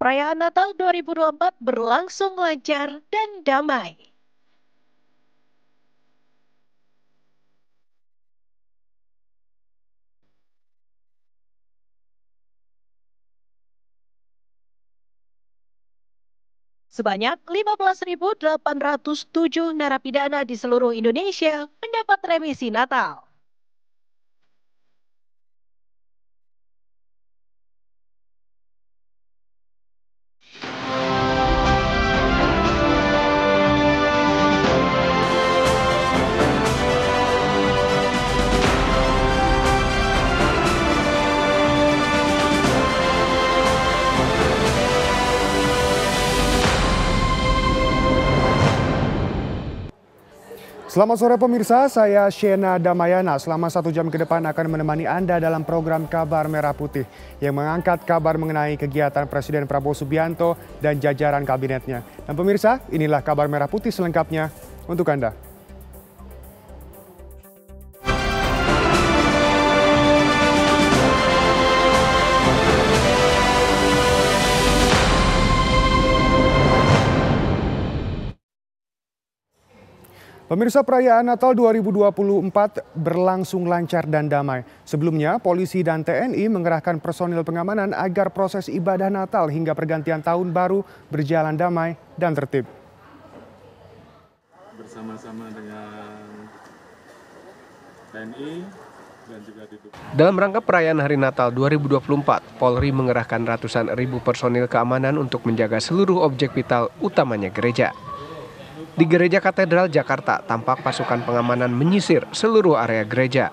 Perayaan Natal 2024 berlangsung lancar dan damai. Sebanyak 15.807 narapidana di seluruh Indonesia mendapat remisi Natal. Selamat sore pemirsa, saya Shena Damayana. Selama 1 jam ke depan akan menemani Anda dalam program Kabar Merah Putih yang mengangkat kabar mengenai kegiatan Presiden Prabowo Subianto dan jajaran kabinetnya. Dan pemirsa, inilah Kabar Merah Putih selengkapnya untuk Anda. Pemirsa, perayaan Natal 2024 berlangsung lancar dan damai. Sebelumnya, polisi dan TNI mengerahkan personil pengamanan agar proses ibadah Natal hingga pergantian tahun baru berjalan damai dan tertib. Bersama-sama dengan TNI dan juga dalam rangka perayaan Hari Natal 2024, Polri mengerahkan ratusan ribu personil keamanan untuk menjaga seluruh objek vital, utamanya gereja. Di Gereja Katedral Jakarta, tampak pasukan pengamanan menyisir seluruh area gereja.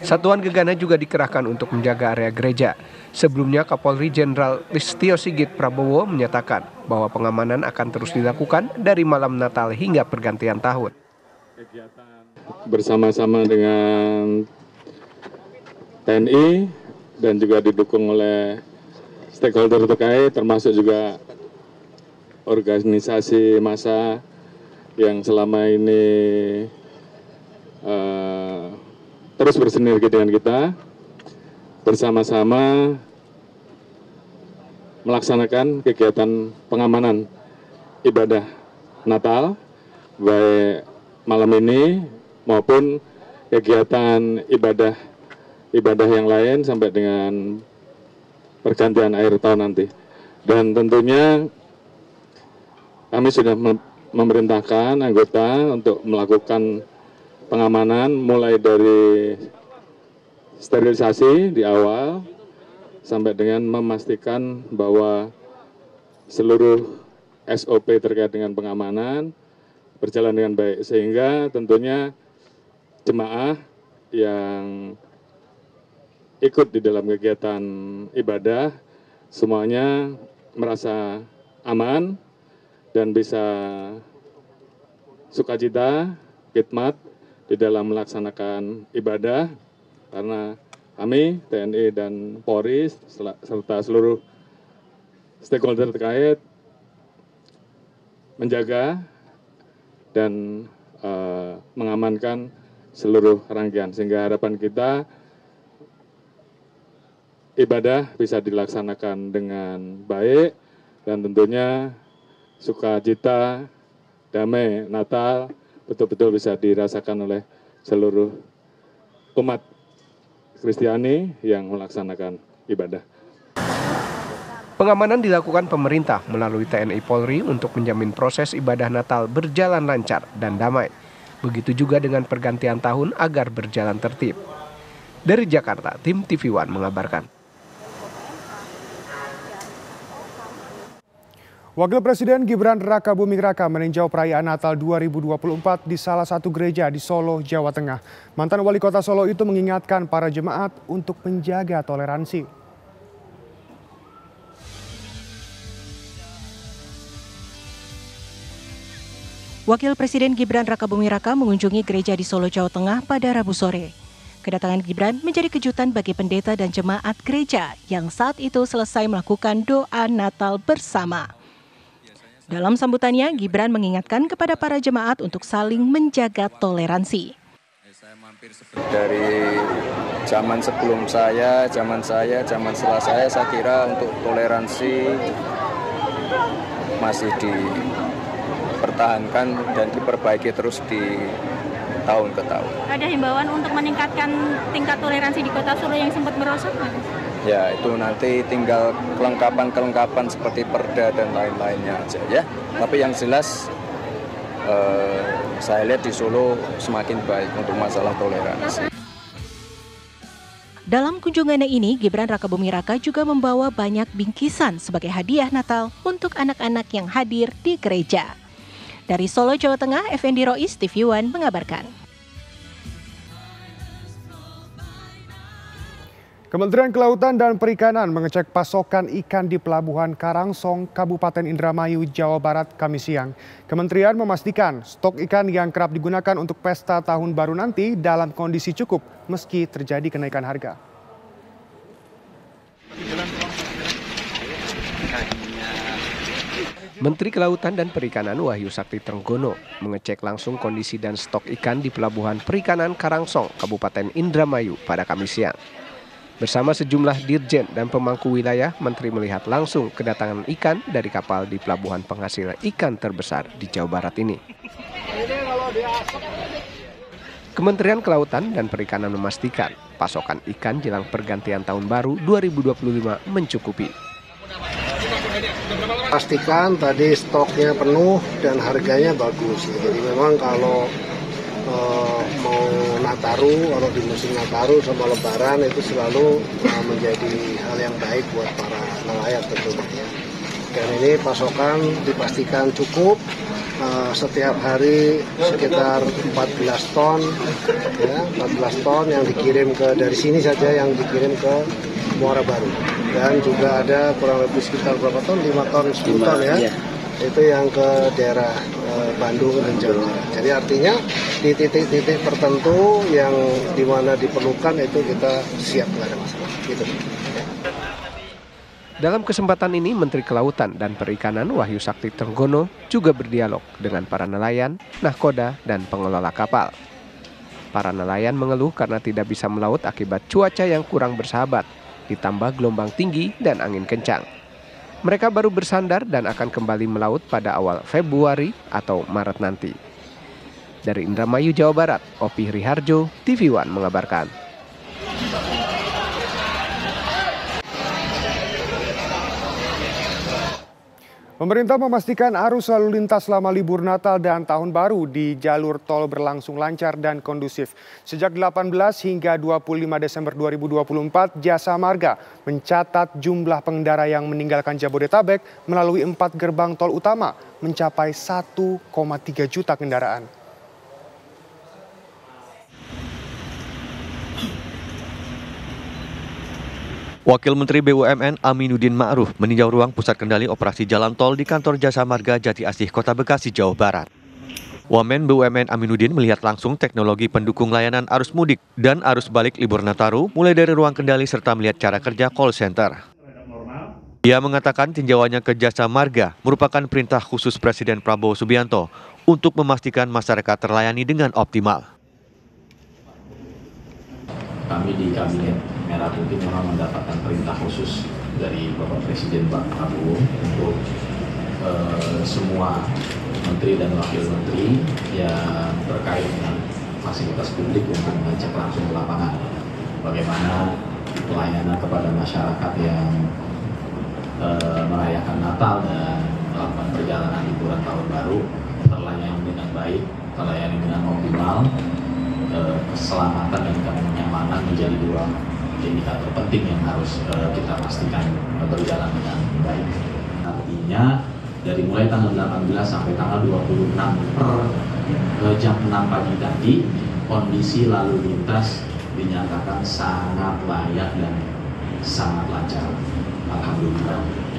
Satuan Gegana juga dikerahkan untuk menjaga area gereja. Sebelumnya, Kapolri Jenderal Listio Sigit Prabowo menyatakan bahwa pengamanan akan terus dilakukan dari malam Natal hingga pergantian tahun. Bersama-sama dengan TNI dan juga didukung oleh stakeholder terkait, termasuk juga organisasi massa yang selama ini terus bersinergi dengan kita, bersama-sama melaksanakan kegiatan pengamanan ibadah Natal, baik malam ini maupun kegiatan ibadah yang lain sampai dengan pergantian akhir tahun nanti. Dan tentunya kami sudah memerintahkan anggota untuk melakukan pengamanan mulai dari sterilisasi di awal sampai dengan memastikan bahwa seluruh SOP terkait dengan pengamanan berjalan dengan baik, sehingga tentunya jemaah yang ikut di dalam kegiatan ibadah semuanya merasa aman dan bisa sukacita, khidmat di dalam melaksanakan ibadah, karena kami, TNI dan Polri, serta seluruh stakeholder terkait menjaga dan mengamankan seluruh rangkaian, sehingga harapan kita ibadah bisa dilaksanakan dengan baik dan tentunya sukacita, damai Natal betul-betul bisa dirasakan oleh seluruh umat Kristiani yang melaksanakan ibadah. Pengamanan dilakukan pemerintah melalui TNI Polri untuk menjamin proses ibadah Natal berjalan lancar dan damai. Begitu juga dengan pergantian tahun agar berjalan tertib. Dari Jakarta, tim TV One mengabarkan. Wakil Presiden Gibran Rakabuming Raka meninjau perayaan Natal 2024 di salah satu gereja di Solo, Jawa Tengah. Mantan Wali Kota Solo itu mengingatkan para jemaat untuk menjaga toleransi. Wakil Presiden Gibran Rakabuming Raka mengunjungi gereja di Solo, Jawa Tengah pada Rabu sore. Kedatangan Gibran menjadi kejutan bagi pendeta dan jemaat gereja yang saat itu selesai melakukan doa Natal bersama. Dalam sambutannya, Gibran mengingatkan kepada para jemaat untuk saling menjaga toleransi. Dari zaman sebelum saya, zaman setelah saya kira untuk toleransi masih dipertahankan dan diperbaiki terus di tahun ke tahun. Ada himbauan untuk meningkatkan tingkat toleransi di Kota Solo yang sempat merosot, Mas? Ya, itu nanti tinggal kelengkapan seperti perda dan lain-lainnya aja ya. Tapi yang jelas saya lihat di Solo semakin baik untuk masalah toleransi. Dalam kunjungannya ini, Gibran Rakabuming Raka juga membawa banyak bingkisan sebagai hadiah Natal untuk anak-anak yang hadir di gereja. Dari Solo, Jawa Tengah, Effendi Rois, TV One mengabarkan. Kementerian Kelautan dan Perikanan mengecek pasokan ikan di Pelabuhan Karangsong, Kabupaten Indramayu, Jawa Barat, Kamis siang. Kementerian memastikan stok ikan yang kerap digunakan untuk pesta tahun baru nanti dalam kondisi cukup meski terjadi kenaikan harga. Menteri Kelautan dan Perikanan Wahyu Sakti Trenggono mengecek langsung kondisi dan stok ikan di Pelabuhan Perikanan Karangsong, Kabupaten Indramayu pada Kamis siang. Bersama sejumlah dirjen dan pemangku wilayah, Menteri melihat langsung kedatangan ikan dari kapal di pelabuhan penghasil ikan terbesar di Jawa Barat ini. Kementerian Kelautan dan Perikanan memastikan pasokan ikan jelang pergantian tahun baru 2025 mencukupi. Pastikan tadi stoknya penuh dan harganya bagus. Jadi memang kalau mau Nataru, kalau di musim Nataru sama Lebaran itu selalu menjadi hal yang baik buat para nelayan tentunya. Dan ini pasokan dipastikan cukup, setiap hari sekitar 14 ton, ya, 14 ton yang dikirim dari sini saja yang dikirim ke Muara Baru. Dan juga ada kurang lebih sekitar berapa ton, 5 ton, 10 ton ya. Itu yang ke daerah Bandung dan Jawa Barat. Jadi artinya di titik-titik tertentu yang dimana diperlukan itu kita siap, nggak ada masalah. Gitu. Dalam kesempatan ini, Menteri Kelautan dan Perikanan Wahyu Sakti Trenggono juga berdialog dengan para nelayan, nahkoda, dan pengelola kapal. Para nelayan mengeluh karena tidak bisa melaut akibat cuaca yang kurang bersahabat, ditambah gelombang tinggi dan angin kencang. Mereka baru bersandar dan akan kembali melaut pada awal Februari atau Maret nanti. Dari Indramayu, Jawa Barat, Opi Riharjo, TV One mengabarkan. Pemerintah memastikan arus lalu lintas selama libur Natal dan Tahun Baru di jalur tol berlangsung lancar dan kondusif. Sejak 18 hingga 25 Desember 2024, Jasa Marga mencatat jumlah pengendara yang meninggalkan Jabodetabek melalui 4 gerbang tol utama mencapai 1,3 juta kendaraan. Wakil Menteri BUMN Aminuddin Ma'ruf meninjau ruang pusat kendali operasi jalan tol di kantor Jasa Marga Jati Asih, Kota Bekasi, Jawa Barat. Wamen BUMN Aminuddin melihat langsung teknologi pendukung layanan arus mudik dan arus balik libur Nataru, mulai dari ruang kendali serta melihat cara kerja call center. Ia mengatakan tinjauannya ke Jasa Marga merupakan perintah khusus Presiden Prabowo Subianto untuk memastikan masyarakat terlayani dengan optimal. Kami di Kabinet Merah Putih memang mendapatkan perintah khusus dari Bapak Presiden Pak Prabowo untuk semua menteri dan wakil menteri yang terkait dengan fasilitas publik untuk mengecek langsung ke lapangan bagaimana pelayanan kepada masyarakat yang merayakan Natal dan melakukan perjalanan liburan tahun baru terlayani dengan baik, terlayani dengan optimal. Keselamatan dan kenyamanan menjadi dua indikator penting yang harus kita pastikan berjalan dengan baik. Artinya dari mulai tanggal 18 sampai tanggal 26 per jam 6 pagi tadi, kondisi lalu lintas dinyatakan sangat layak dan sangat lancar. Alhamdulillah.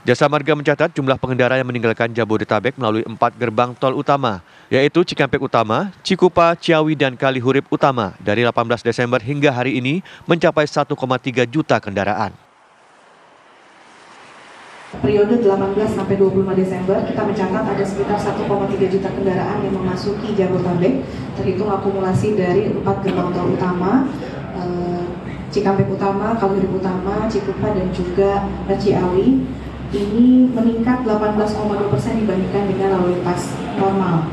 Jasa Marga mencatat jumlah pengendara yang meninggalkan Jabodetabek melalui 4 gerbang tol utama, yaitu Cikampek Utama, Cikupa, Ciawi, dan Kalihurip Utama dari 18 Desember hingga hari ini mencapai 1,3 juta kendaraan. Periode 18 sampai 25 Desember kita mencatat ada sekitar 1,3 juta kendaraan yang memasuki Jabodetabek, terhitung akumulasi dari 4 gerbang tol utama, Cikampek Utama, Kalihurip Utama, Cikupa, dan juga Ciawi ini meningkat 18,2% dibandingkan dengan lalu lintas normal.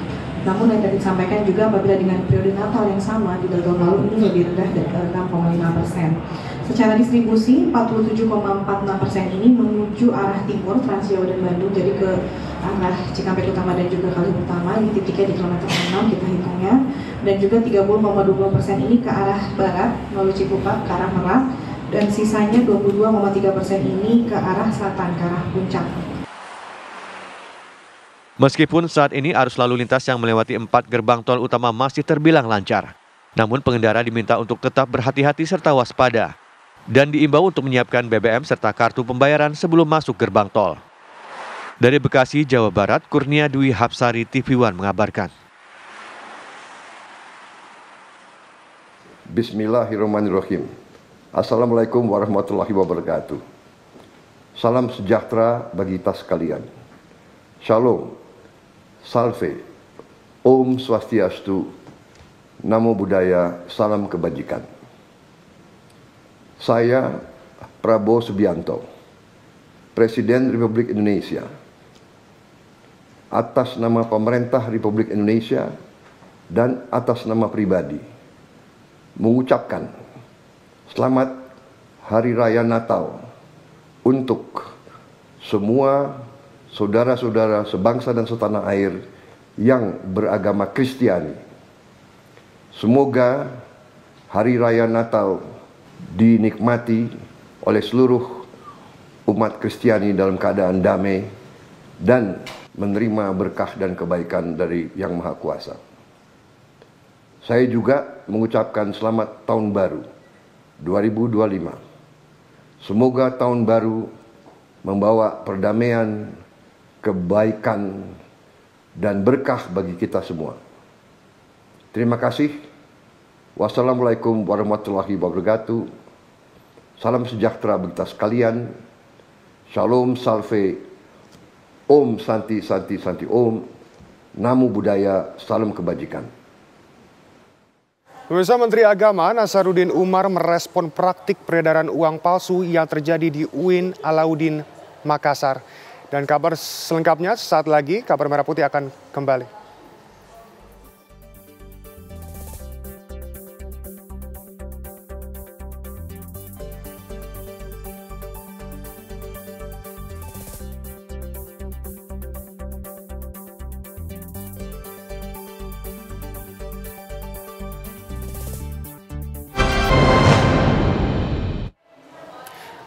Namun yang tadi disampaikan juga apabila dengan periode Natal yang sama di tahun lalu ini lebih rendah dari 6,5%. Secara distribusi 47,46% ini menuju arah timur Trans Jawa dan Bandung, jadi ke arah Cikampek Utama dan juga Kalihurip Utama, ini titiknya di kilometer 6 kita hitungnya, dan juga 30,20% ini ke arah barat melalui Cikupa ke arah Merak, dan sisanya 22,3% ini ke arah selatan ke arah Puncak. Meskipun saat ini arus lalu lintas yang melewati 4 gerbang tol utama masih terbilang lancar, namun pengendara diminta untuk tetap berhati-hati serta waspada, dan diimbau untuk menyiapkan BBM serta kartu pembayaran sebelum masuk gerbang tol. Dari Bekasi, Jawa Barat, Kurnia Dwi Hapsari, TV One mengabarkan. Bismillahirrahmanirrahim. Assalamualaikum warahmatullahi wabarakatuh. Salam sejahtera bagi kita sekalian. Shalom. Salve, Om Swastiastu, Namo Buddhaya, Salam Kebajikan. Saya Prabowo Subianto, Presiden Republik Indonesia, atas nama pemerintah Republik Indonesia dan atas nama pribadi, mengucapkan selamat Hari Raya Natal untuk semua saudara-saudara sebangsa dan setanah air yang beragama Kristiani. Semoga Hari Raya Natal dinikmati oleh seluruh umat Kristiani dalam keadaan damai dan menerima berkah dan kebaikan dari Yang Maha Kuasa. Saya juga mengucapkan selamat Tahun Baru 2025. Semoga Tahun Baru membawa perdamaian, kebaikan, dan berkah bagi kita semua. Terima kasih. Wassalamualaikum warahmatullahi wabarakatuh. Salam sejahtera bagi kita sekalian. Shalom, salve, Om Santi, Santi, Santi Om. Namo Buddhaya, salam kebajikan. Pemirsa, Menteri Agama Nasaruddin Umar merespon praktik peredaran uang palsu yang terjadi di UIN Alauddin Makassar. Dan kabar selengkapnya sesaat lagi, Kabar Merah Putih akan kembali.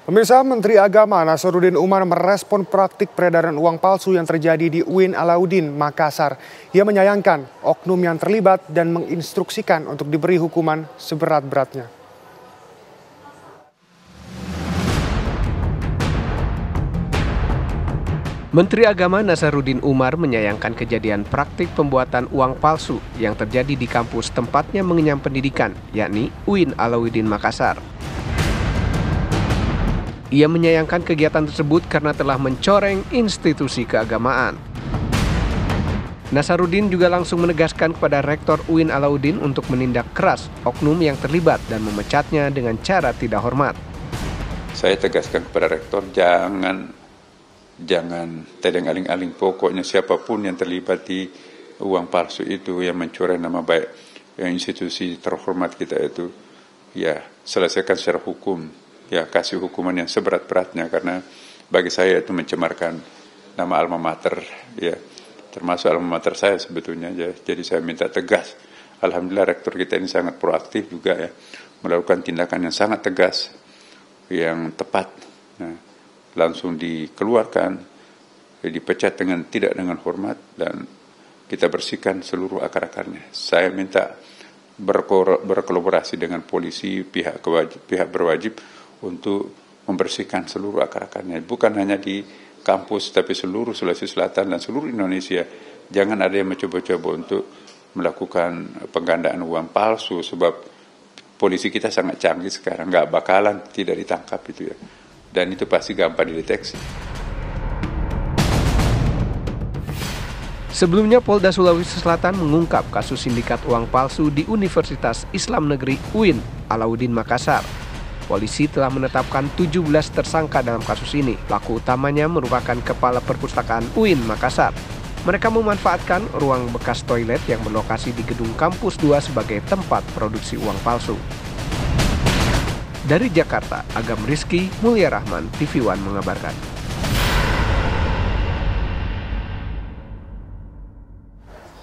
Pemirsa, Menteri Agama Nasaruddin Umar merespon praktik peredaran uang palsu yang terjadi di UIN Alauddin Makassar. Ia menyayangkan oknum yang terlibat dan menginstruksikan untuk diberi hukuman seberat-beratnya. Menteri Agama Nasaruddin Umar menyayangkan kejadian praktik pembuatan uang palsu yang terjadi di kampus tempatnya mengenyam pendidikan, yakni UIN Alauddin Makassar. Ia menyayangkan kegiatan tersebut karena telah mencoreng institusi keagamaan. Nasaruddin juga langsung menegaskan kepada Rektor UIN Alauddin untuk menindak keras oknum yang terlibat dan memecatnya dengan cara tidak hormat. Saya tegaskan kepada Rektor, jangan tedeng aling-aling, pokoknya siapapun yang terlibat di uang palsu itu yang mencoreng nama baik institusi terhormat kita itu, ya selesaikan secara hukum. Ya, kasih hukuman yang seberat-beratnya, karena bagi saya itu mencemarkan nama alma mater, ya, termasuk alma mater saya sebetulnya, ya. Jadi saya minta tegas. Alhamdulillah rektor kita ini sangat proaktif juga, ya, melakukan tindakan yang sangat tegas, yang tepat. Nah, langsung dikeluarkan, dipecat tidak dengan hormat, dan kita bersihkan seluruh akar-akarnya. Saya minta berkolaborasi dengan polisi, pihak berwajib untuk membersihkan seluruh akar-akarnya. Bukan hanya di kampus, tapi seluruh Sulawesi Selatan dan seluruh Indonesia. Jangan ada yang mencoba-coba untuk melakukan penggandaan uang palsu, sebab polisi kita sangat canggih sekarang, nggak bakalan tidak ditangkap itu, ya. Dan itu pasti gampang dideteksi. Sebelumnya Polda Sulawesi Selatan mengungkap kasus sindikat uang palsu di Universitas Islam Negeri UIN Alauddin Makassar. polisi telah menetapkan 17 tersangka dalam kasus ini. Pelaku utamanya merupakan Kepala Perpustakaan UIN Makassar. Mereka memanfaatkan ruang bekas toilet yang berlokasi di gedung Kampus 2 sebagai tempat produksi uang palsu. Dari Jakarta, Agam Rizky, Mulia Rahman, TV One mengabarkan.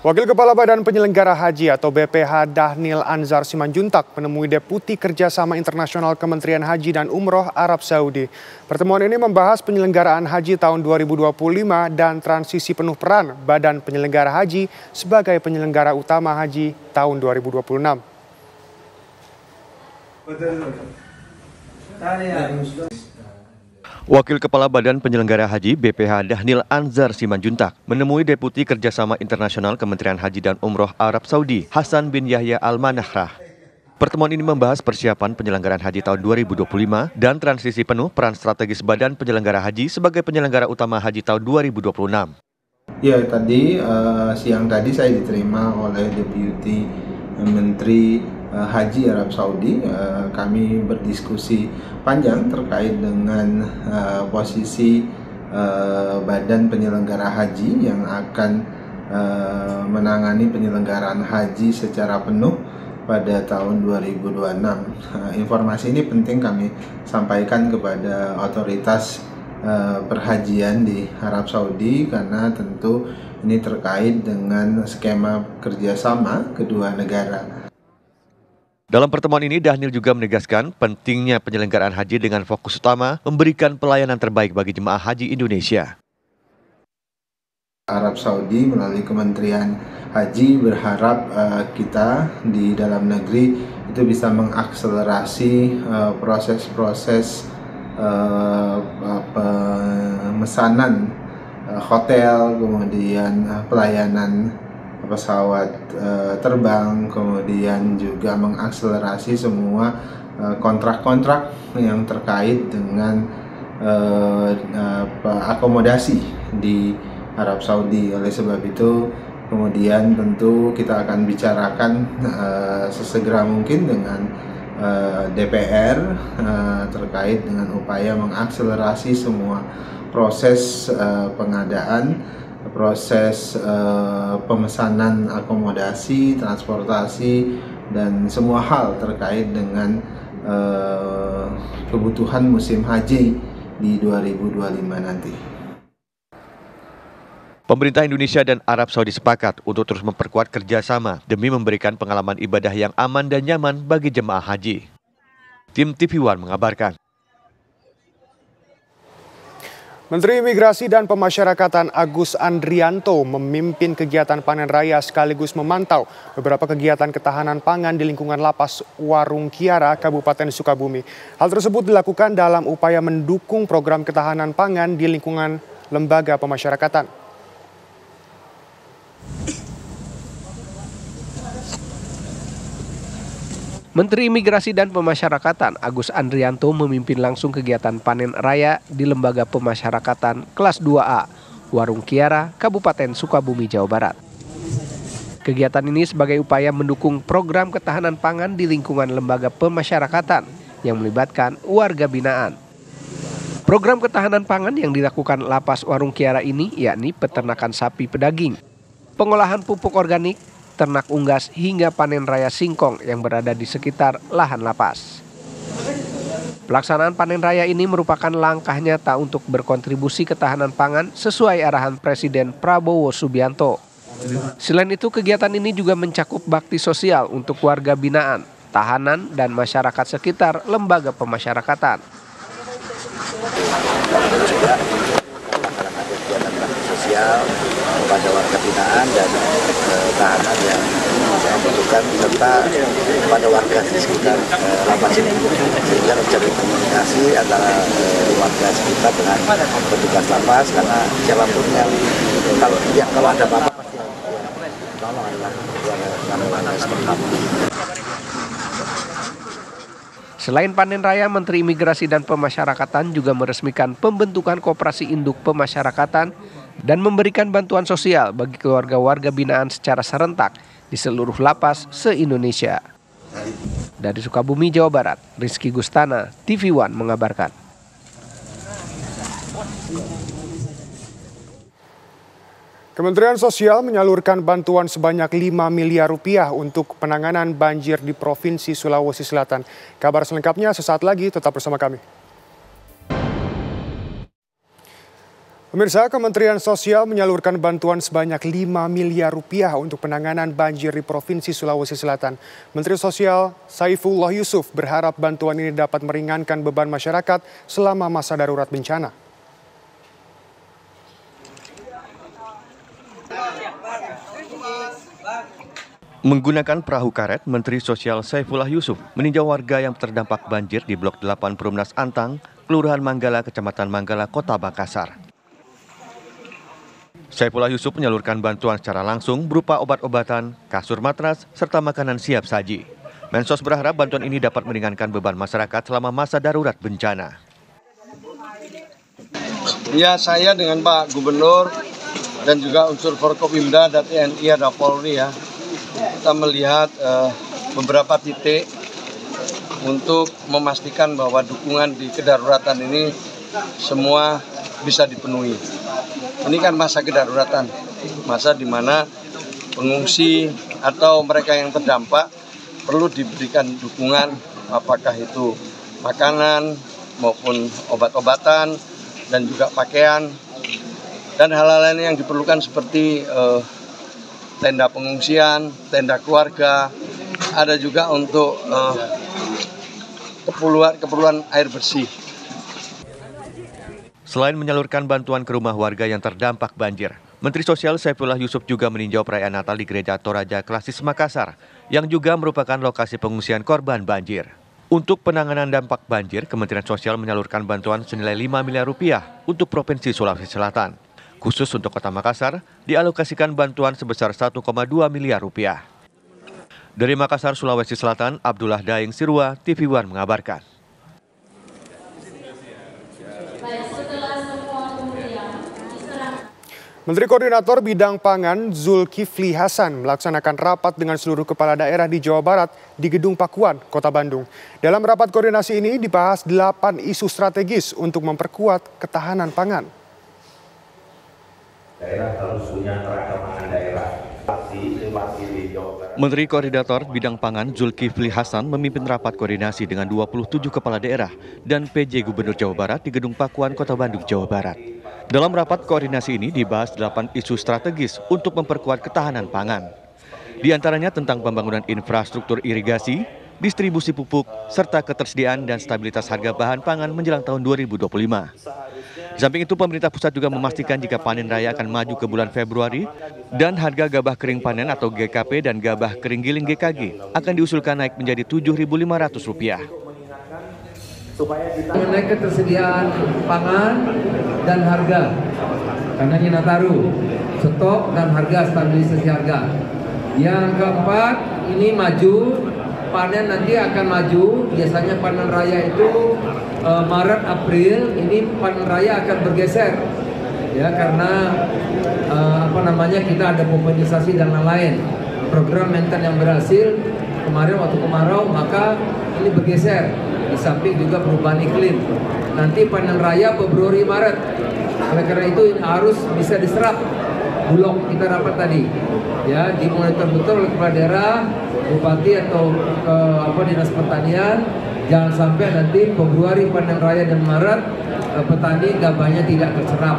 Wakil Kepala Badan Penyelenggara Haji atau BPH Dhanil Anzar Simanjuntak menemui Deputi Kerjasama Internasional Kementerian Haji dan Umroh Arab Saudi. Pertemuan ini membahas penyelenggaraan haji tahun 2025 dan transisi penuh peran Badan Penyelenggara Haji sebagai penyelenggara utama haji tahun 2026. Wakil Kepala Badan Penyelenggara Haji BPH Dhanil Anzar Simanjuntak menemui Deputi Kerjasama Internasional Kementerian Haji dan Umroh Arab Saudi Hasan bin Yahya Al-Manahrah. Pertemuan ini membahas persiapan penyelenggaraan haji tahun 2025 dan transisi penuh peran strategis Badan Penyelenggara Haji sebagai penyelenggara utama haji tahun 2026. Ya, siang tadi saya diterima oleh Deputi Menteri Haji Arab Saudi. Kami berdiskusi panjang terkait dengan posisi Badan Penyelenggara Haji yang akan menangani penyelenggaraan haji secara penuh pada tahun 2026. Informasi ini penting kami sampaikan kepada otoritas perhajian di Arab Saudi karena tentu ini terkait dengan skema kerjasama kedua negara. Dalam pertemuan ini, Dhanil juga menegaskan pentingnya penyelenggaraan haji dengan fokus utama memberikan pelayanan terbaik bagi jemaah haji Indonesia. Arab Saudi melalui Kementerian Haji berharap kita di dalam negeri itu bisa mengakselerasi proses-proses pemesanan hotel, kemudian pelayanan pesawat terbang, kemudian juga mengakselerasi semua kontrak-kontrak yang terkait dengan akomodasi di Arab Saudi. Oleh sebab itu, kemudian tentu kita akan bicarakan sesegera mungkin dengan DPR terkait dengan upaya mengakselerasi semua proses pengadaan, proses pemesanan akomodasi, transportasi, dan semua hal terkait dengan kebutuhan musim haji di 2025 nanti. Pemerintah Indonesia dan Arab Saudi sepakat untuk terus memperkuat kerjasama demi memberikan pengalaman ibadah yang aman dan nyaman bagi jemaah haji. Tim TV One mengabarkan. Menteri Imigrasi dan Pemasyarakatan Agus Andrianto memimpin kegiatan panen raya sekaligus memantau beberapa kegiatan ketahanan pangan di lingkungan Lapas Warung Kiara, Kabupaten Sukabumi. Hal tersebut dilakukan dalam upaya mendukung program ketahanan pangan di lingkungan lembaga pemasyarakatan. Menteri Imigrasi dan Pemasyarakatan Agus Andrianto memimpin langsung kegiatan panen raya di Lembaga Pemasyarakatan Kelas 2A, Warung Kiara, Kabupaten Sukabumi, Jawa Barat. Kegiatan ini sebagai upaya mendukung program ketahanan pangan di lingkungan lembaga pemasyarakatan yang melibatkan warga binaan. Program ketahanan pangan yang dilakukan Lapas Warung Kiara ini yakni peternakan sapi pedaging, pengolahan pupuk organik, ternak unggas hingga panen raya singkong yang berada di sekitar lahan lapas. Pelaksanaan panen raya ini merupakan langkah nyata untuk berkontribusi ketahanan pangan sesuai arahan Presiden Prabowo Subianto. Selain itu, kegiatan ini juga mencakup bakti sosial untuk warga binaan, tahanan, dan masyarakat sekitar lembaga pemasyarakatan. Sosial kepada warga binaan dan tahanan yang saya butuhkan serta kepada warga di sekitar lapas ini, sehingga terjadi komunikasi antara warga sekitar dengan petugas lapas, karena siapapun yang kalau ada apa-apa pasti tolong adalah warga sekitar. Selain panen raya, Menteri Imigrasi dan Pemasyarakatan juga meresmikan pembentukan koperasi induk pemasyarakatan dan memberikan bantuan sosial bagi keluarga warga binaan secara serentak di seluruh lapas se-Indonesia. Dari Sukabumi, Jawa Barat, Rizky Gustana, TV One mengabarkan. Kementerian Sosial menyalurkan bantuan sebanyak 5 miliar rupiah untuk penanganan banjir di Provinsi Sulawesi Selatan. Kabar selengkapnya sesaat lagi, tetap bersama kami. Pemirsa, Kementerian Sosial menyalurkan bantuan sebanyak 5 miliar rupiah untuk penanganan banjir di Provinsi Sulawesi Selatan. Menteri Sosial Saifullah Yusuf berharap bantuan ini dapat meringankan beban masyarakat selama masa darurat bencana. Menggunakan perahu karet, Menteri Sosial Saifullah Yusuf meninjau warga yang terdampak banjir di Blok 8 Perumnas Antang, Kelurahan Manggala, Kecamatan Manggala, Kota Makassar. Saifullah Yusuf menyalurkan bantuan secara langsung berupa obat-obatan, kasur matras, serta makanan siap saji. Mensos berharap bantuan ini dapat meringankan beban masyarakat selama masa darurat bencana. Ya, saya dengan Pak Gubernur dan juga unsur Forkopimda dan TNI ada Polri ya. Kita melihat beberapa titik untuk memastikan bahwa dukungan di kedaruratan ini semua bisa dipenuhi. Ini kan masa kedaruratan, masa di mana pengungsi atau mereka yang terdampak perlu diberikan dukungan, apakah itu makanan maupun obat-obatan dan juga pakaian dan hal-hal lain yang diperlukan seperti tenda pengungsian, tenda keluarga, ada juga untuk keperluan air bersih. Selain menyalurkan bantuan ke rumah warga yang terdampak banjir, Menteri Sosial Saifullah Yusuf juga meninjau perayaan Natal di Gereja Toraja Klasis Makassar, yang juga merupakan lokasi pengungsian korban banjir. Untuk penanganan dampak banjir, Kementerian Sosial menyalurkan bantuan senilai 5 miliar rupiah untuk Provinsi Sulawesi Selatan. Khusus untuk Kota Makassar, dialokasikan bantuan sebesar 1,2 miliar rupiah. Dari Makassar, Sulawesi Selatan, Abdullah Daeng Sirwa, TV One mengabarkan. Menteri Koordinator Bidang Pangan Zulkifli Hasan melaksanakan rapat dengan seluruh kepala daerah di Jawa Barat di Gedung Pakuan, Kota Bandung. Dalam rapat koordinasi ini dibahas 8 isu strategis untuk memperkuat ketahanan pangan. Daerah harus punya kerangka pangan daerah. Menteri Koordinator Bidang Pangan Zulkifli Hasan memimpin rapat koordinasi dengan 27 kepala daerah dan PJ Gubernur Jawa Barat di Gedung Pakuan, Kota Bandung, Jawa Barat. Dalam rapat koordinasi ini dibahas 8 isu strategis untuk memperkuat ketahanan pangan. Di antaranya tentang pembangunan infrastruktur irigasi, distribusi pupuk, serta ketersediaan dan stabilitas harga bahan pangan menjelang tahun 2025. Di samping itu, pemerintah pusat juga memastikan jika panen raya akan maju ke bulan Februari dan harga gabah kering panen atau GKP dan gabah kering giling GKG akan diusulkan naik menjadi Rp7.500. Mengenai ketersediaan pangan dan harga, karena ini Nataru, stok dan harga, stabilisasi harga. Yang keempat, ini maju, panen nanti akan maju, biasanya panen raya itu Maret, April, ini panen raya akan bergeser. Ya, karena kita ada poponisasi dan lain-lain. Program maintain yang berhasil kemarin waktu kemarau, maka ini bergeser. Di samping juga perubahan iklim. Nanti panen raya Februari Maret. Oleh karena itu harus bisa diserap. Bulog kita rapat tadi. Ya, dimonitor betul oleh kepala daerah, bupati atau dinas pertanian. Jangan sampai nanti Februari panen raya dan Maret petani gabahnya tidak terserap.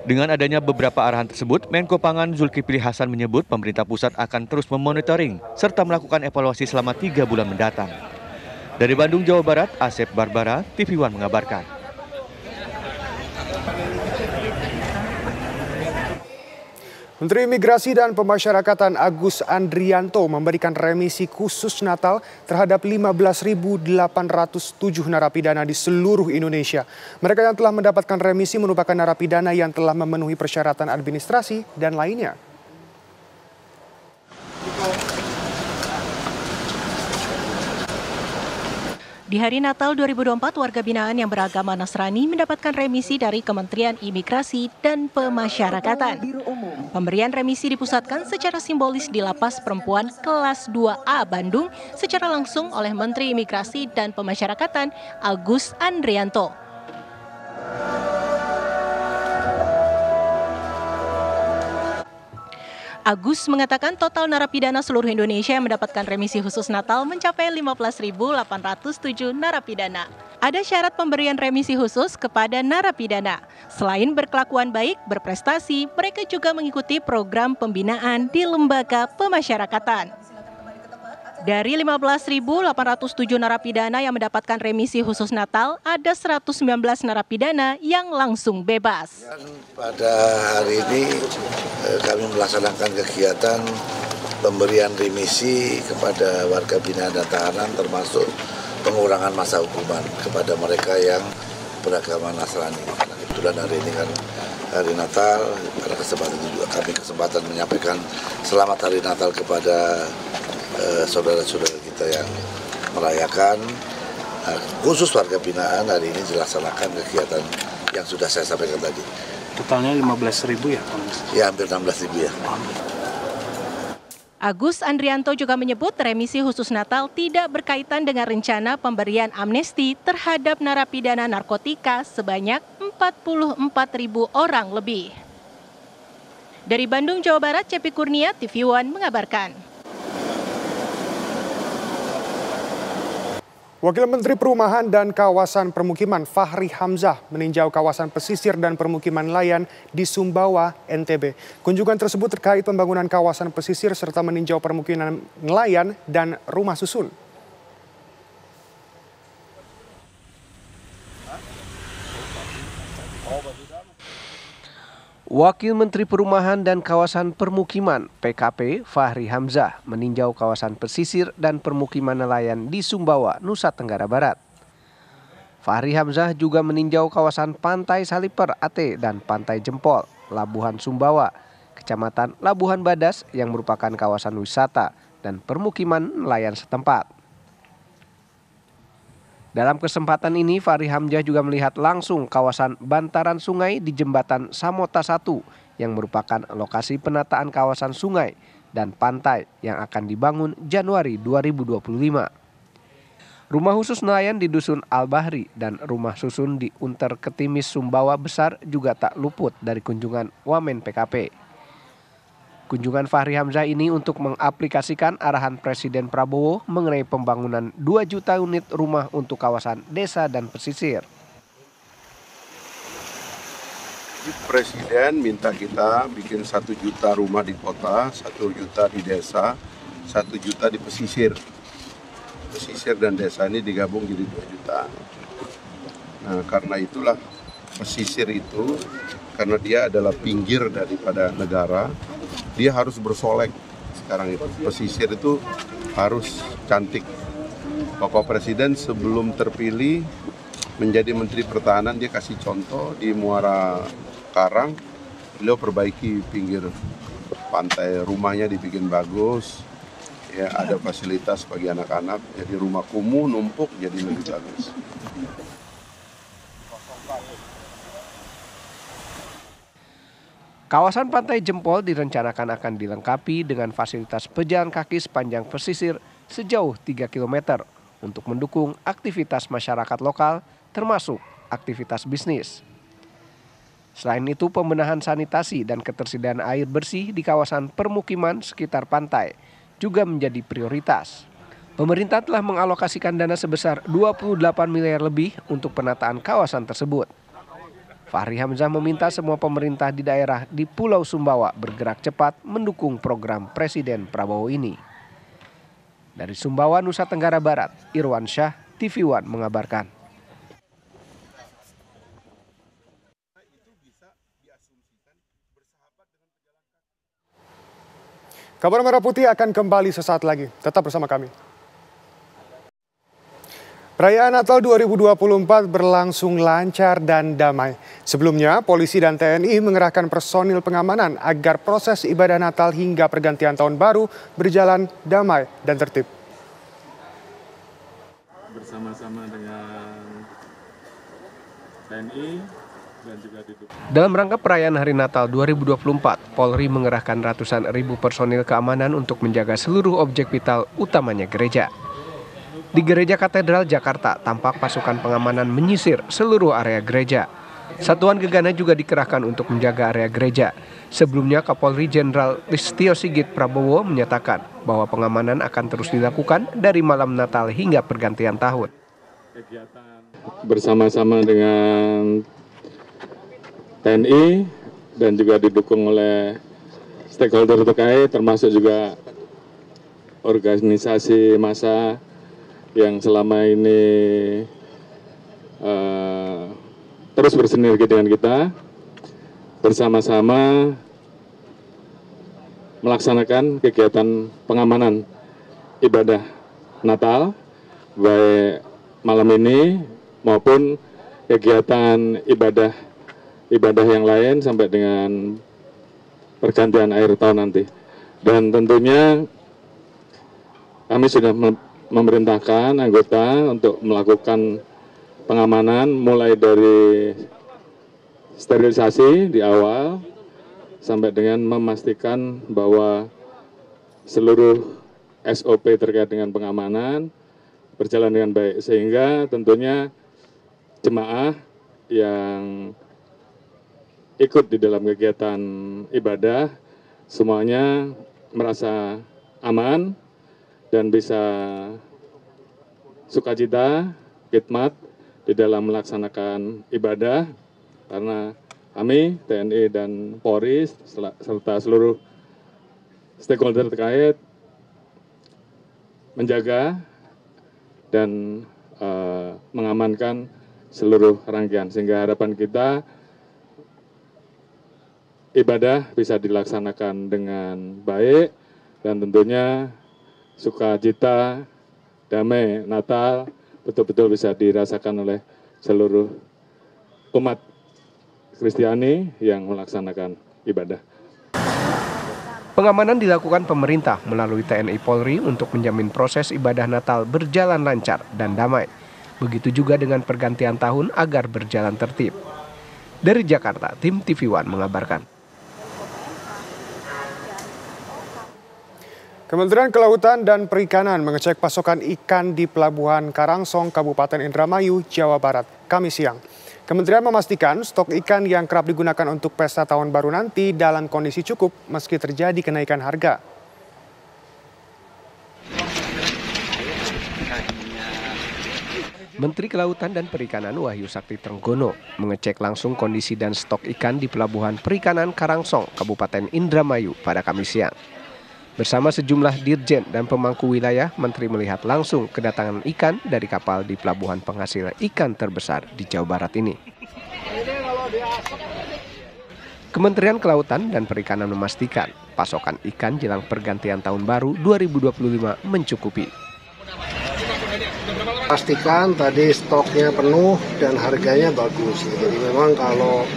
Dengan adanya beberapa arahan tersebut, Menko Pangan Zulkifli Hasan menyebut pemerintah pusat akan terus memonitoring serta melakukan evaluasi selama 3 bulan mendatang. Dari Bandung, Jawa Barat, Asep Barbara, TV One mengabarkan. Menteri Imigrasi dan Pemasyarakatan Agus Andrianto memberikan remisi khusus Natal terhadap 15.807 narapidana di seluruh Indonesia. Mereka yang telah mendapatkan remisi merupakan narapidana yang telah memenuhi persyaratan administrasi dan lainnya. Di hari Natal 2024, warga binaan yang beragama Nasrani mendapatkan remisi dari Kementerian Imigrasi dan Pemasyarakatan. Pemberian remisi dipusatkan secara simbolis di Lapas Perempuan Kelas 2A Bandung secara langsung oleh Menteri Imigrasi dan Pemasyarakatan Agus Andrianto. Agus mengatakan total narapidana seluruh Indonesia yang mendapatkan remisi khusus Natal mencapai 15.807 narapidana. Ada syarat pemberian remisi khusus kepada narapidana. Selain berkelakuan baik, berprestasi, mereka juga mengikuti program pembinaan di lembaga pemasyarakatan. Dari 15.807 narapidana yang mendapatkan remisi khusus Natal, ada 119 narapidana yang langsung bebas. Pada hari ini kami melaksanakan kegiatan pemberian remisi kepada warga binaan dan tahanan, termasuk pengurangan masa hukuman kepada mereka yang beragama Nasrani. Karena kebetulan hari ini kan hari Natal, pada kesempatan itu juga kami kesempatan menyampaikan selamat hari Natal kepada saudara-saudara kita yang merayakan. Khusus warga binaan hari ini dilaksanakan kegiatan yang sudah saya sampaikan tadi. Totalnya 15.000 ya? Ya, hampir 16.000 ya. Agus Andrianto juga menyebut remisi khusus Natal tidak berkaitan dengan rencana pemberian amnesti terhadap narapidana narkotika sebanyak 44.000 orang lebih. Dari Bandung, Jawa Barat, Cepi Kurnia, TV One mengabarkan. Wakil Menteri Perumahan dan Kawasan Permukiman Fahri Hamzah meninjau kawasan pesisir dan permukiman nelayan di Sumbawa, NTB. Kunjungan tersebut terkait pembangunan kawasan pesisir serta meninjau permukiman nelayan dan rumah susun. Wakil Menteri Perumahan dan Kawasan Permukiman (PKP) Fahri Hamzah meninjau kawasan pesisir dan permukiman nelayan di Sumbawa, Nusa Tenggara Barat. Fahri Hamzah juga meninjau kawasan Pantai Saliper Ate dan Pantai Jempol, Labuhan Sumbawa, Kecamatan Labuhan Badas yang merupakan kawasan wisata dan permukiman nelayan setempat. Dalam kesempatan ini, Fahri Hamzah juga melihat langsung kawasan bantaran sungai di Jembatan Samota 1 yang merupakan lokasi penataan kawasan sungai dan pantai yang akan dibangun Januari 2025. Rumah khusus nelayan di Dusun Al-Bahri dan rumah susun di Unter Ketimis Sumbawa Besar juga tak luput dari kunjungan Wamen PKP. Kunjungan Fahri Hamzah ini untuk mengaplikasikan arahan Presiden Prabowo mengenai pembangunan 2 juta unit rumah untuk kawasan desa dan pesisir. Presiden minta kita bikin 1 juta rumah di kota, 1 juta di desa, 1 juta di pesisir. Pesisir dan desa ini digabung jadi 2 juta. Nah, karena itulah pesisir itu, karena dia adalah pinggir daripada negara, dia harus bersolek sekarang itu. Pesisir itu harus cantik. Bapak Presiden sebelum terpilih menjadi Menteri Pertahanan, dia kasih contoh di Muara Karang, beliau perbaiki pinggir pantai, rumahnya dibikin bagus, ya ada fasilitas bagi anak-anak, jadi rumah kumuh numpuk jadi lebih bagus. Kawasan Pantai Jempol direncanakan akan dilengkapi dengan fasilitas pejalan kaki sepanjang pesisir sejauh 3 km untuk mendukung aktivitas masyarakat lokal termasuk aktivitas bisnis. Selain itu, pembenahan sanitasi dan ketersediaan air bersih di kawasan permukiman sekitar pantai juga menjadi prioritas. Pemerintah telah mengalokasikan dana sebesar 28 miliar lebih untuk penataan kawasan tersebut. Fahri Hamzah meminta semua pemerintah di daerah di Pulau Sumbawa bergerak cepat mendukung program Presiden Prabowo ini. Dari Sumbawa, Nusa Tenggara Barat, Irwan Syah, TV One mengabarkan. Kabar Merah Putih akan kembali sesaat lagi. Tetap bersama kami. Perayaan Natal 2024 berlangsung lancar dan damai. Sebelumnya, polisi dan TNI mengerahkan personil pengamanan agar proses ibadah Natal hingga pergantian tahun baru berjalan damai dan tertib. bersama-sama dengan TNI dan juga didukung. Dalam rangka perayaan Hari Natal 2024, Polri mengerahkan ratusan ribu personil keamanan untuk menjaga seluruh objek vital, utamanya gereja. Di Gereja Katedral Jakarta, tampak pasukan pengamanan menyisir seluruh area gereja. Satuan Gegana juga dikerahkan untuk menjaga area gereja. Sebelumnya, Kapolri Jenderal Listio Sigit Prabowo menyatakan bahwa pengamanan akan terus dilakukan dari malam Natal hingga pergantian tahun. Bersama-sama dengan TNI dan juga didukung oleh stakeholder terkait, termasuk juga organisasi massa yang selama ini terus bersinergi dengan kita, bersama-sama melaksanakan kegiatan pengamanan ibadah Natal, baik malam ini maupun kegiatan ibadah yang lain sampai dengan pergantian akhir tahun nanti. Dan tentunya kami sudah memerintahkan anggota untuk melakukan pengamanan mulai dari sterilisasi di awal sampai dengan memastikan bahwa seluruh SOP terkait dengan pengamanan berjalan dengan baik, sehingga tentunya jemaah yang ikut di dalam kegiatan ibadah semuanya merasa aman dan bisa sukacita, khidmat di dalam melaksanakan ibadah, karena kami, TNI dan Polri, serta seluruh stakeholder terkait menjaga dan mengamankan seluruh rangkaian, sehingga harapan kita ibadah bisa dilaksanakan dengan baik dan tentunya sukacita, damai Natal betul-betul bisa dirasakan oleh seluruh umat Kristiani yang melaksanakan ibadah. Pengamanan dilakukan pemerintah melalui TNI Polri untuk menjamin proses ibadah Natal berjalan lancar dan damai. Begitu juga dengan pergantian tahun agar berjalan tertib. Dari Jakarta, tim TV One mengabarkan. Kementerian Kelautan dan Perikanan mengecek pasokan ikan di Pelabuhan Karangsong, Kabupaten Indramayu, Jawa Barat, Kamis siang. Kementerian memastikan stok ikan yang kerap digunakan untuk pesta tahun baru nanti dalam kondisi cukup meski terjadi kenaikan harga. Menteri Kelautan dan Perikanan Wahyu Sakti Trenggono mengecek langsung kondisi dan stok ikan di Pelabuhan Perikanan Karangsong, Kabupaten Indramayu pada Kamis siang. Bersama sejumlah dirjen dan pemangku wilayah, Menteri melihat langsung kedatangan ikan dari kapal di pelabuhan penghasil ikan terbesar di Jawa Barat ini. Kementerian Kelautan dan Perikanan memastikan pasokan ikan jelang pergantian tahun baru 2025 mencukupi. Pastikan tadi stoknya penuh dan harganya bagus. Jadi memang kalau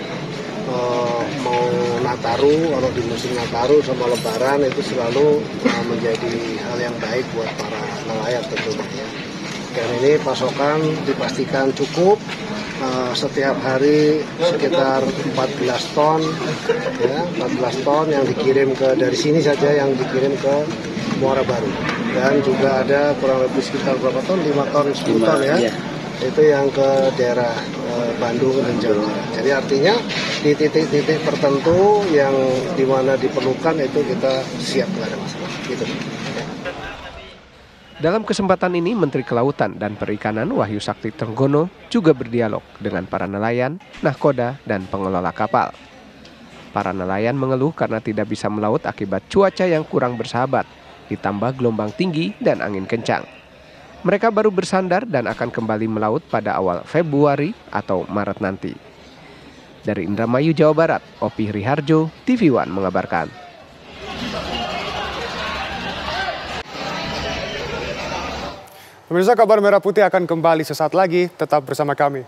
mau Nataru, kalau di musim Nataru sama Lebaran itu selalu menjadi hal yang baik buat para nelayan tentunya. Dan ini pasokan dipastikan cukup, setiap hari sekitar 14 ton, ya, 14 ton yang dikirim dari sini saja yang dikirim ke Muara Baru. Dan juga ada kurang lebih sekitar berapa ton, 5 ton, 10 ton ya. Iya. Itu yang ke daerah Bandung dan Jawa Barat. Jadi artinya di titik-titik tertentu yang dimana diperlukan itu kita siap, nggak ada masalah. Gitu. Dalam kesempatan ini, Menteri Kelautan dan Perikanan Wahyu Sakti Trenggono juga berdialog dengan para nelayan, nahkoda, dan pengelola kapal. Para nelayan mengeluh karena tidak bisa melaut akibat cuaca yang kurang bersahabat, ditambah gelombang tinggi dan angin kencang. Mereka baru bersandar dan akan kembali melaut pada awal Februari atau Maret nanti. Dari Indramayu, Jawa Barat, Opi Riharjo, TV One mengabarkan. Pemirsa, Kabar Merah Putih akan kembali sesaat lagi. Tetap bersama kami.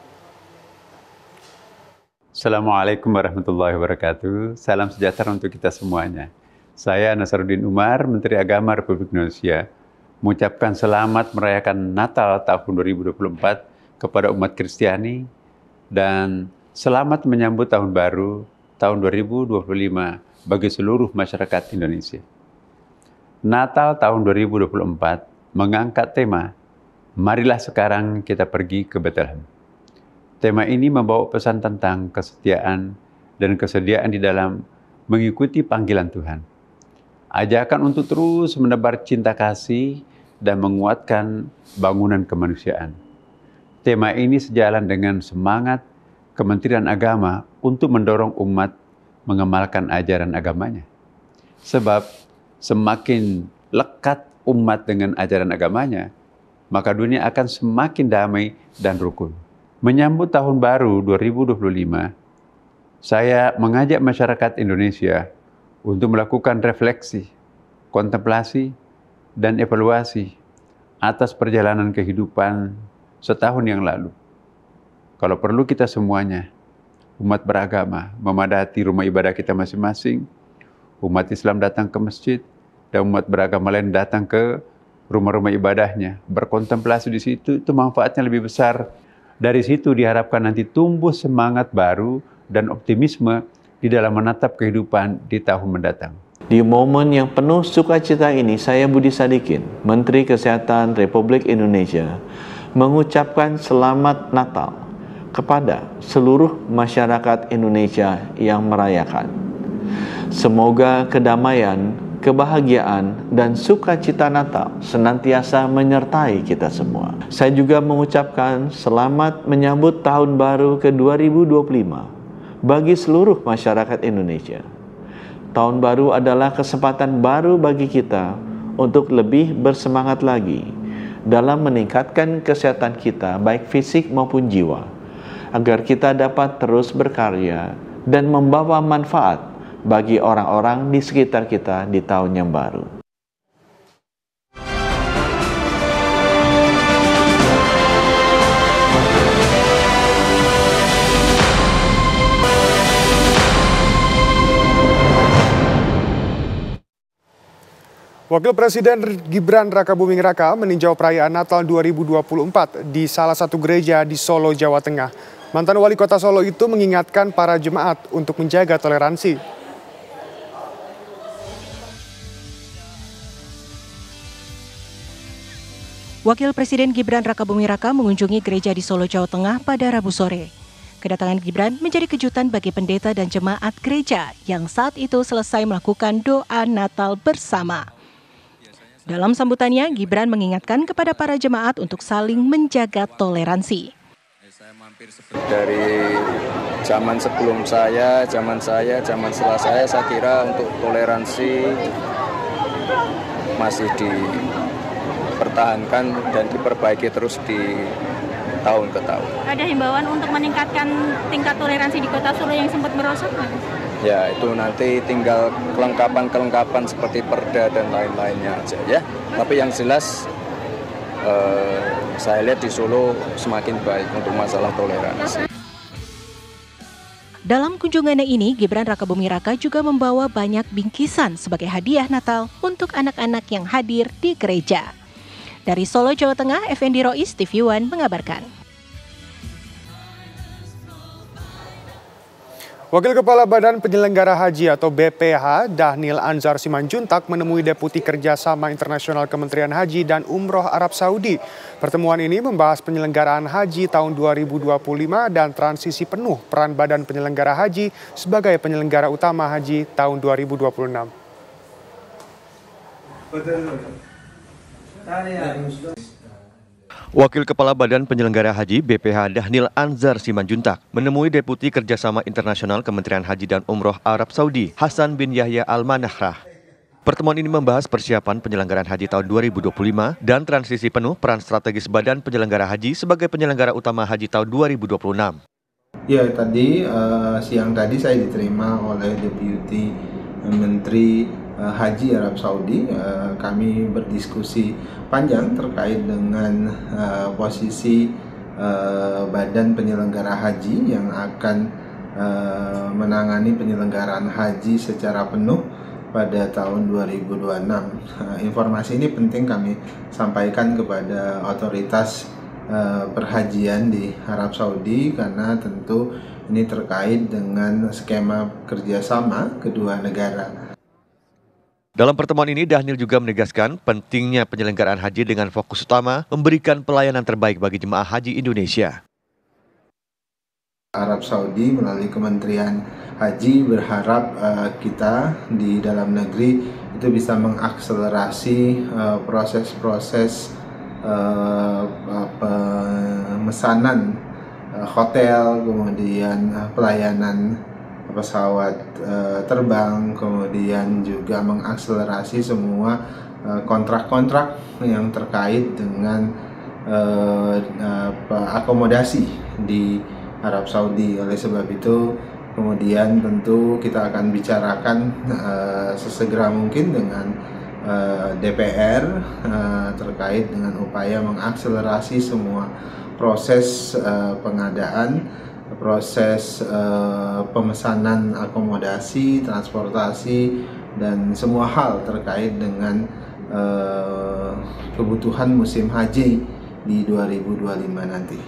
Assalamualaikum warahmatullahi wabarakatuh. Salam sejahtera untuk kita semuanya. Saya Nasaruddin Umar, Menteri Agama Republik Indonesia, mengucapkan selamat merayakan Natal tahun 2024 kepada umat Kristiani dan selamat menyambut tahun baru tahun 2025 bagi seluruh masyarakat Indonesia. Natal tahun 2024 mengangkat tema, marilah sekarang kita pergi ke Bethlehem. Tema ini membawa pesan tentang kesetiaan dan kesediaan di dalam mengikuti panggilan Tuhan. Ajakan untuk terus menebar cinta kasih dan menguatkan bangunan kemanusiaan. Tema ini sejalan dengan semangat Kementerian Agama untuk mendorong umat mengamalkan ajaran agamanya. Sebab semakin lekat umat dengan ajaran agamanya, maka dunia akan semakin damai dan rukun. Menyambut tahun baru 2025, saya mengajak masyarakat Indonesia untuk melakukan refleksi, kontemplasi, dan evaluasi atas perjalanan kehidupan setahun yang lalu. Kalau perlu kita semuanya, umat beragama, memadati rumah ibadah kita masing-masing, umat Islam datang ke masjid, dan umat beragama lain datang ke rumah-rumah ibadahnya. Berkontemplasi di situ, itu manfaatnya lebih besar. Dari situ diharapkan nanti tumbuh semangat baru dan optimisme di dalam menatap kehidupan di tahun mendatang. Di momen yang penuh sukacita ini, saya Budi Sadikin, Menteri Kesehatan Republik Indonesia, mengucapkan selamat Natal kepada seluruh masyarakat Indonesia yang merayakan. Semoga kedamaian, kebahagiaan, dan sukacita Natal senantiasa menyertai kita semua. Saya juga mengucapkan selamat menyambut tahun baru ke-2025 bagi seluruh masyarakat Indonesia. Tahun baru adalah kesempatan baru bagi kita untuk lebih bersemangat lagi dalam meningkatkan kesehatan kita, baik fisik maupun jiwa, agar kita dapat terus berkarya dan membawa manfaat bagi orang-orang di sekitar kita di tahun yang baru. Wakil Presiden Gibran Rakabuming Raka meninjau perayaan Natal 2024 di salah satu gereja di Solo, Jawa Tengah. Mantan Wali Kota Solo itu mengingatkan para jemaat untuk menjaga toleransi. Wakil Presiden Gibran Rakabuming Raka mengunjungi gereja di Solo, Jawa Tengah pada Rabu sore. Kedatangan Gibran menjadi kejutan bagi pendeta dan jemaat gereja yang saat itu selesai melakukan doa Natal bersama. Dalam sambutannya, Gibran mengingatkan kepada para jemaat untuk saling menjaga toleransi. Dari zaman sebelum saya, zaman setelah saya kira untuk toleransi masih dipertahankan dan diperbaiki terus di tahun ke tahun. Ada himbauan untuk meningkatkan tingkat toleransi di Kota Solo yang sempat merosot, Mas? Ya, itu nanti tinggal kelengkapan seperti perda dan lain-lainnya aja ya. Tapi yang jelas saya lihat di Solo semakin baik untuk masalah toleransi. Dalam kunjungannya ini, Gibran Rakabuming Raka juga membawa banyak bingkisan sebagai hadiah Natal untuk anak-anak yang hadir di gereja. Dari Solo, Jawa Tengah, Effendi Rois, TV One mengabarkan. Wakil Kepala Badan Penyelenggara Haji atau BPH, Dhanil Anzar Simanjuntak menemui Deputi Kerjasama Internasional Kementerian Haji dan Umroh Arab Saudi. Pertemuan ini membahas penyelenggaraan haji tahun 2025 dan transisi penuh peran Badan Penyelenggara Haji sebagai penyelenggara utama haji tahun 2026. Wakil Kepala Badan Penyelenggara Haji BPH Dhanil Anzar Simanjuntak menemui Deputi Kerjasama Internasional Kementerian Haji dan Umroh Arab Saudi Hasan bin Yahya Al-Manahrah. Pertemuan ini membahas persiapan penyelenggaraan haji tahun 2025 dan transisi penuh peran strategis Badan Penyelenggara Haji sebagai penyelenggara utama haji tahun 2026. Ya, siang tadi saya diterima oleh Deputi Menteri Haji Arab Saudi. Kami berdiskusi panjang terkait dengan posisi Badan Penyelenggara Haji yang akan menangani penyelenggaraan haji secara penuh pada tahun 2026. Informasi ini penting kami sampaikan kepada otoritas perhajian di Arab Saudi karena tentu ini terkait dengan skema kerjasama kedua negara. Dalam pertemuan ini, Dhanil juga menegaskan pentingnya penyelenggaraan haji dengan fokus utama memberikan pelayanan terbaik bagi jemaah haji Indonesia. Arab Saudi melalui Kementerian Haji berharap kita di dalam negeri itu bisa mengakselerasi proses-proses pemesanan hotel, kemudian pelayanan pesawat terbang, kemudian juga mengakselerasi semua kontrak-kontrak yang terkait dengan akomodasi di Arab Saudi. Oleh sebab itu, kemudian tentu kita akan bicarakan sesegera mungkin dengan DPR terkait dengan upaya mengakselerasi semua proses pengadaan, proses pemesanan akomodasi, transportasi, dan semua hal terkait dengan kebutuhan musim haji di 2025 nanti.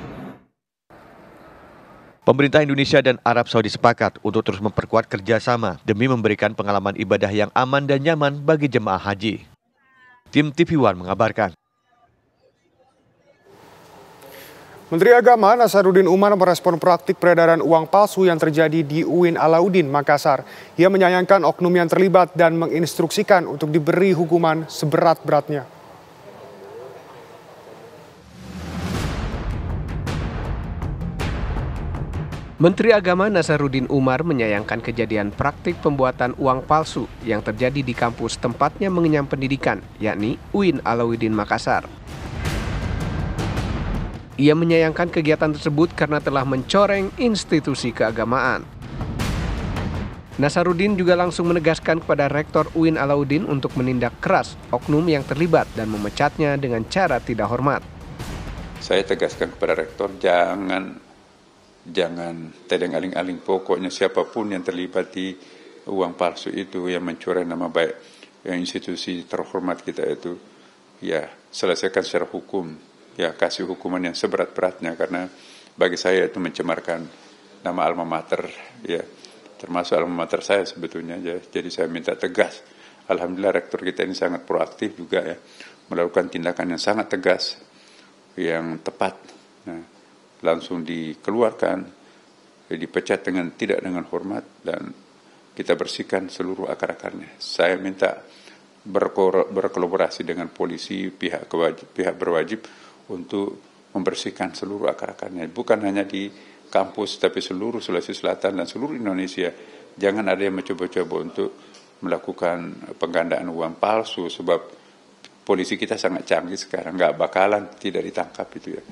Pemerintah Indonesia dan Arab Saudi sepakat untuk terus memperkuat kerjasama demi memberikan pengalaman ibadah yang aman dan nyaman bagi jemaah haji. Tim TV One mengabarkan. Menteri Agama Nasaruddin Umar merespon praktik peredaran uang palsu yang terjadi di UIN Alauddin, Makassar. Ia menyayangkan oknum yang terlibat dan menginstruksikan untuk diberi hukuman seberat-beratnya. Menteri Agama Nasaruddin Umar menyayangkan kejadian praktik pembuatan uang palsu yang terjadi di kampus tempatnya mengenyam pendidikan, yakni UIN Alauddin Makassar. Ia menyayangkan kegiatan tersebut karena telah mencoreng institusi keagamaan. Nasaruddin juga langsung menegaskan kepada Rektor UIN Alauddin untuk menindak keras oknum yang terlibat dan memecatnya dengan cara tidak hormat. Saya tegaskan kepada Rektor, jangan tedeng aling-aling, pokoknya siapapun yang terlibat di uang palsu itu yang mencoreng nama baik institusi terhormat kita itu, ya selesaikan secara hukum, ya kasih hukuman yang seberat-beratnya, karena bagi saya itu mencemarkan nama alma mater, ya termasuk alma mater saya sebetulnya, ya. Jadi saya minta tegas. Alhamdulillah Rektor kita ini sangat proaktif juga, ya, melakukan tindakan yang sangat tegas, yang tepat. Nah, langsung dikeluarkan, dipecat tidak dengan hormat, dan kita bersihkan seluruh akar-akarnya. Saya minta berkolaborasi dengan polisi, pihak berwajib untuk membersihkan seluruh akar-akarnya. Bukan hanya di kampus, tapi seluruh Sulawesi Selatan dan seluruh Indonesia. Jangan ada yang mencoba-coba untuk melakukan penggandaan uang palsu, sebab polisi kita sangat canggih sekarang, nggak bakalan tidak ditangkap itu, ya.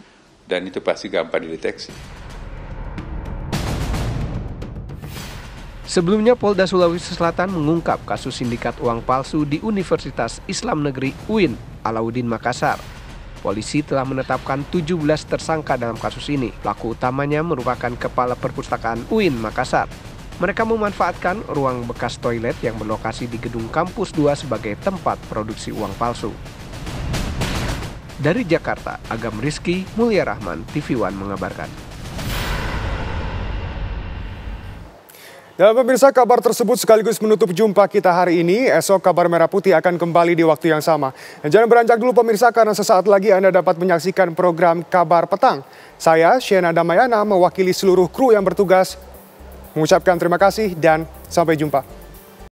Dan itu pasti gampang dideteksi. Sebelumnya Polda Sulawesi Selatan mengungkap kasus sindikat uang palsu di Universitas Islam Negeri UIN Alauddin Makassar. Polisi telah menetapkan 17 tersangka dalam kasus ini. Pelaku utamanya merupakan Kepala Perpustakaan UIN Makassar. Mereka memanfaatkan ruang bekas toilet yang berlokasi di gedung Kampus 2 sebagai tempat produksi uang palsu. Dari Jakarta, Agam Rizky, Mulia Rahman, TV One mengabarkan. Dan pemirsa, kabar tersebut sekaligus menutup jumpa kita hari ini. Esok Kabar Merah Putih akan kembali di waktu yang sama. Dan jangan beranjak dulu pemirsa, karena sesaat lagi Anda dapat menyaksikan program Kabar Petang. Saya, Shena Damayana, mewakili seluruh kru yang bertugas, mengucapkan terima kasih dan sampai jumpa.